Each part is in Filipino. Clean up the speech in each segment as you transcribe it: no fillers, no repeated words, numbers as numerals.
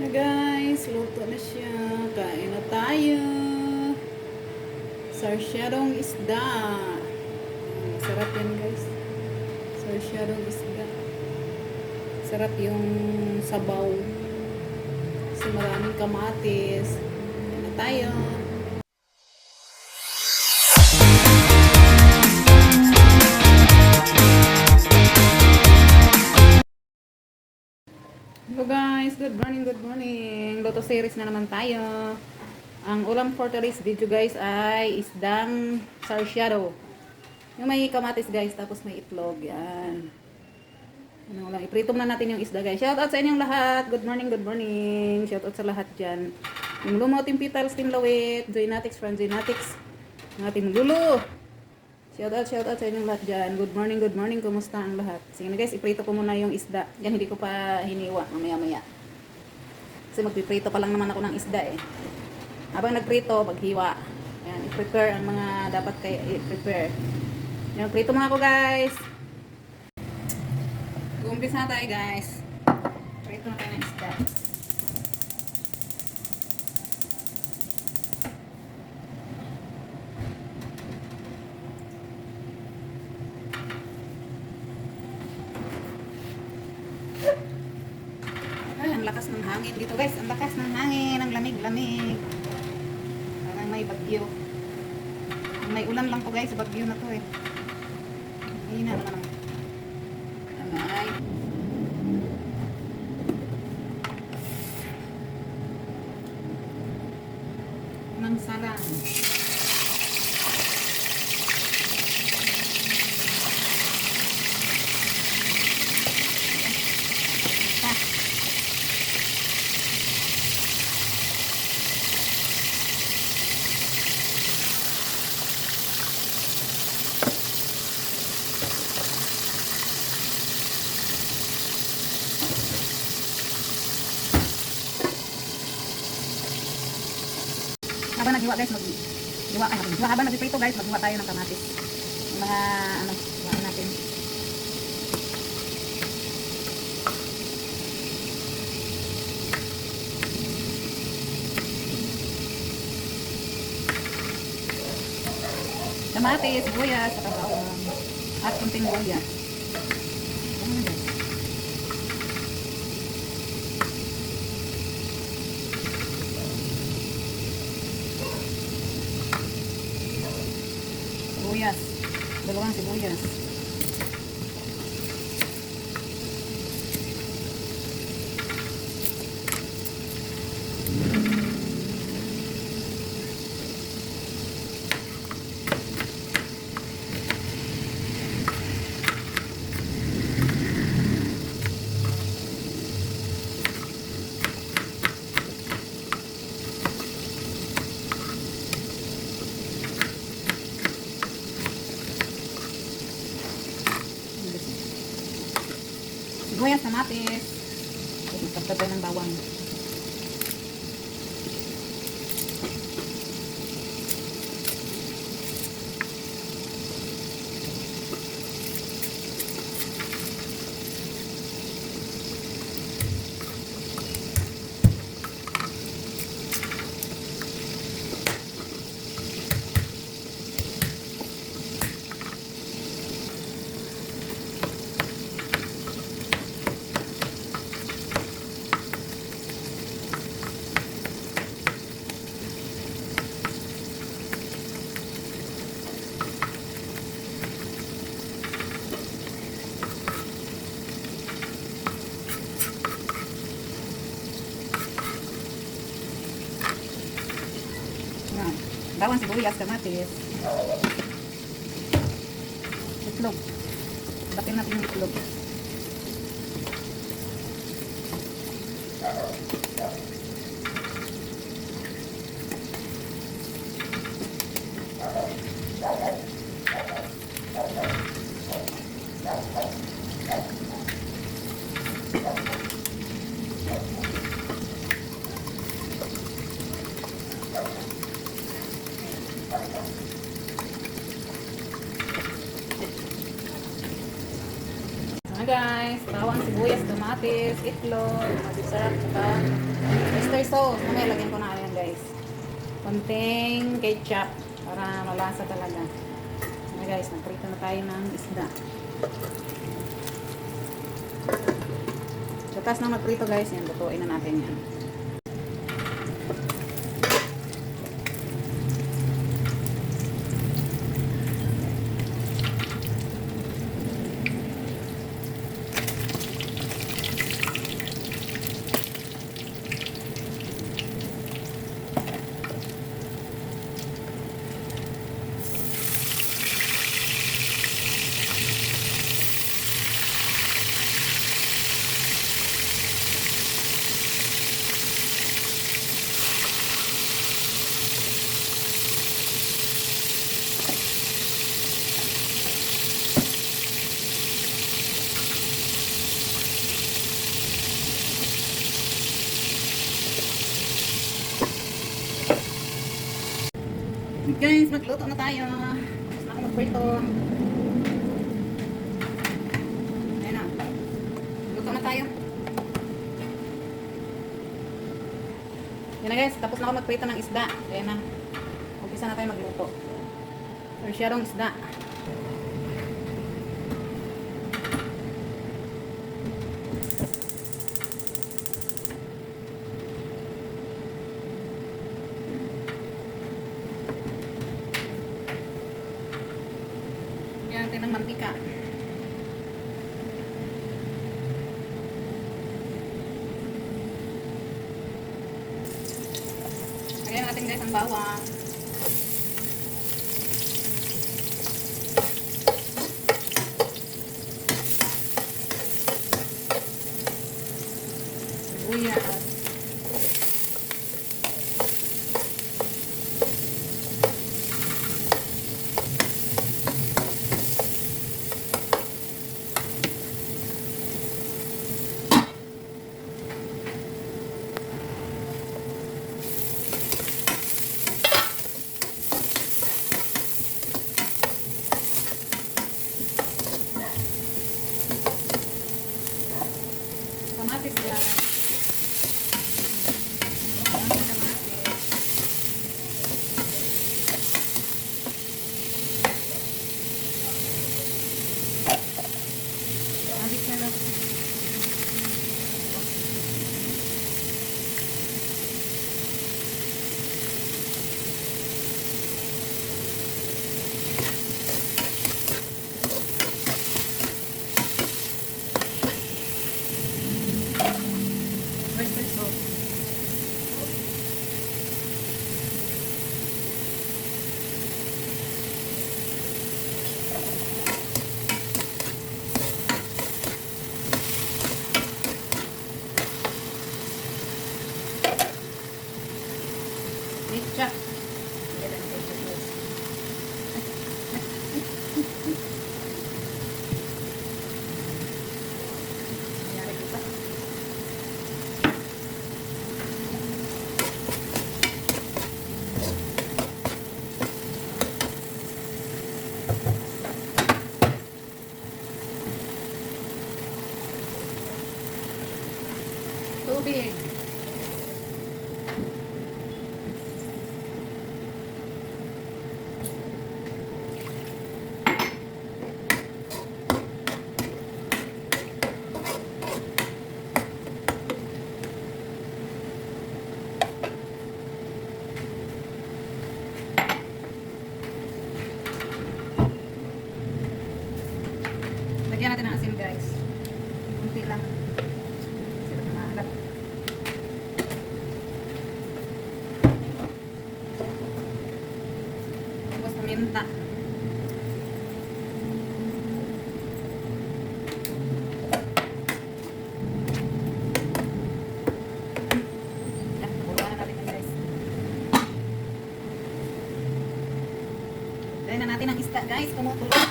Guys, luto na siya. Kain na tayo. Sarsyadong isda. Sarap yan guys. Sarsyadong isda. Sarap yung sabaw. Kasi maraming kamatis. Kain na tayo. Hello guys, good morning. Luto series na naman tayo. Ang ulam for today's video guys ay isdang sarsyado. Yung may kamatis guys, tapos may itlog. Yan. Ano lang, iprito na natin yung isda guys. Shout out sa inyong lahat. Good morning. Shout out sa lahat dyan. Yung Lumo, Team Petals, Team Lawit, Joynatics, Franzinatics, mga Team Lulu. Shout out sa inyong lahat dyan. Good morning. Kumusta ang lahat? Sige na guys, iprito ko muna yung isda. Yan, hindi ko pa hiniwa. Mamaya. Kasi magpiprito pa lang naman ako ng isda eh. Habang nagprito, maghiwa. Yan, i-prepare ang mga dapat kayo i-prepare. Yan, prito mga ako guys. Umpisa na tayo guys. Prito na tayo ng isda. Ay, ang lakas ng hangin dito guys. Ang lakas ng hangin. Ang lamig. Parang may bagyo. May ulan lang po guys. Bagyo na to eh. Hina naman ang ay. Unang salang. Habang naghiwa guys, habang nagprito guys, maghiwa tayo ng kamatis. Yung mga hiwain natin. Kamatis, sibuyas, saka bawang, at kunting luya. Ayan guys. Sibuyas. Dalawang sibuyas. Sibuyas, kamatis. Tapos tayo ng bawang. Bawang, sibuyas, kamatis. Itlog. Batin natin yung itlog. Guys, bawang, sibuyas, kamatis, itlog, masisarap, saka soy sauce. Mamaya lagyan ko na yan guys. Konting ketchup para malasa talaga. Okay guys, nagprito na tayo ng isda. Tapos na magprito guys, yan, lutuin na natin yan. Guys, magluto na tayo. Tapos na ako magprito. Ayan na. Luto na tayo. Yan na guys, tapos na ako magprito ng isda. Ayan na. Umpisa na tayo magluto. Sarsyadong isda. Yan natin ng mantika. Lagyan natin guys ang bawang. Sibuyas. Kamatis lang. Kamatis. Kamatis na lang. Ketchup. Yan ang ketchup guys. Nangyari kita. Tubig. Lagyan natin ng asin guys. Kunti lang. Sila na maalat. Tapos paminta. Yan, pakuluan na natin yan guys. Lagyan na natin ang isda guys. Kumukulo siya.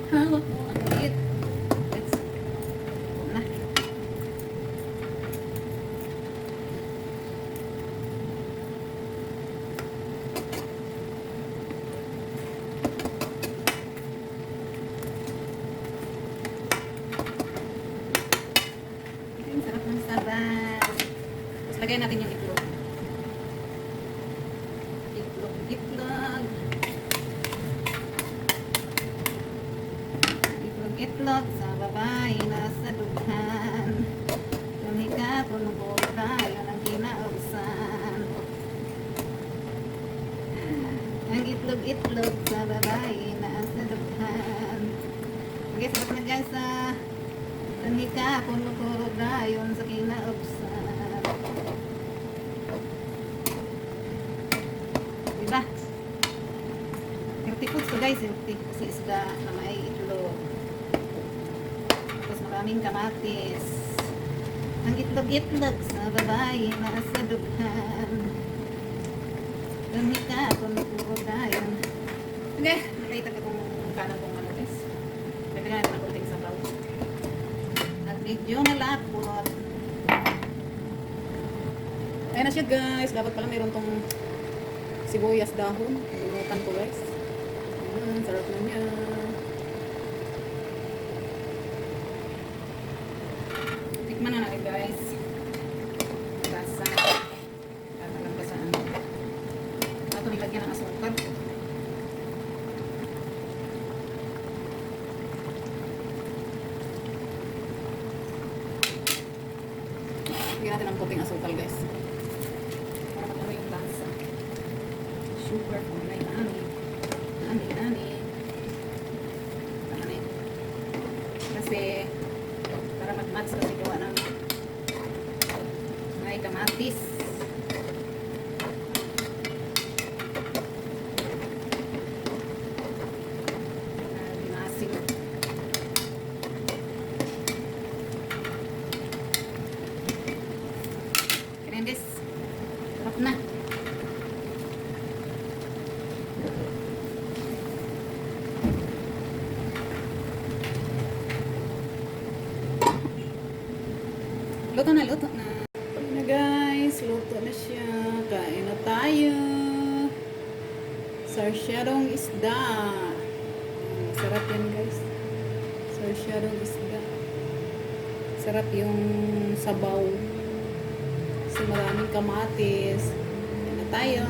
Hawak mo ang liit. Let's na. Ang sarap ng sabaw. Tapos lagay natin yung itlog. Itlog, itlog. Itlog, itlog sa babae na sa dughan. Lumikapon ko tayo ng kinausan. Ang itlog, itlog sa babae na sa dughan. Okay, sarap na guys sa lumikapon ko tayo sa kinausan. Diba? Healthy foods to guys, healthy. Kasi isda na may itlog. Tapos maraming kamatis. Ang itlog-itlog sa babae na sa dughan. Lumika kung puro tayo. Okay, nakita ko kung kanan kong ano guys. Pwede nga natin ang kunting sabaw. At medyo malapot. Ayan na siya guys. Dapat pala mayroon tong sibuyas dahon. Lulutan ko guys. Sarap na niya. Tikman na natin guys. Lasa. Tatalang ka sa ano. Ito nilagyan ng asukal. Lagyan natin ng konting asukal guys. Para matalo yung lasa. Sugar kung may ani. Ani. Ani. Kasi para mag-match kasi gawa ng may kamatis. Dinasin. Kaya guys. Sarap na. Luto na, luto na. Ayan na guys, luto na siya. Kain na tayo. Sarsyadong isda. Sarap yan guys. Sarsyadong isda. Sarap yung sabaw. Kasi maraming kamatis. Kain na tayo.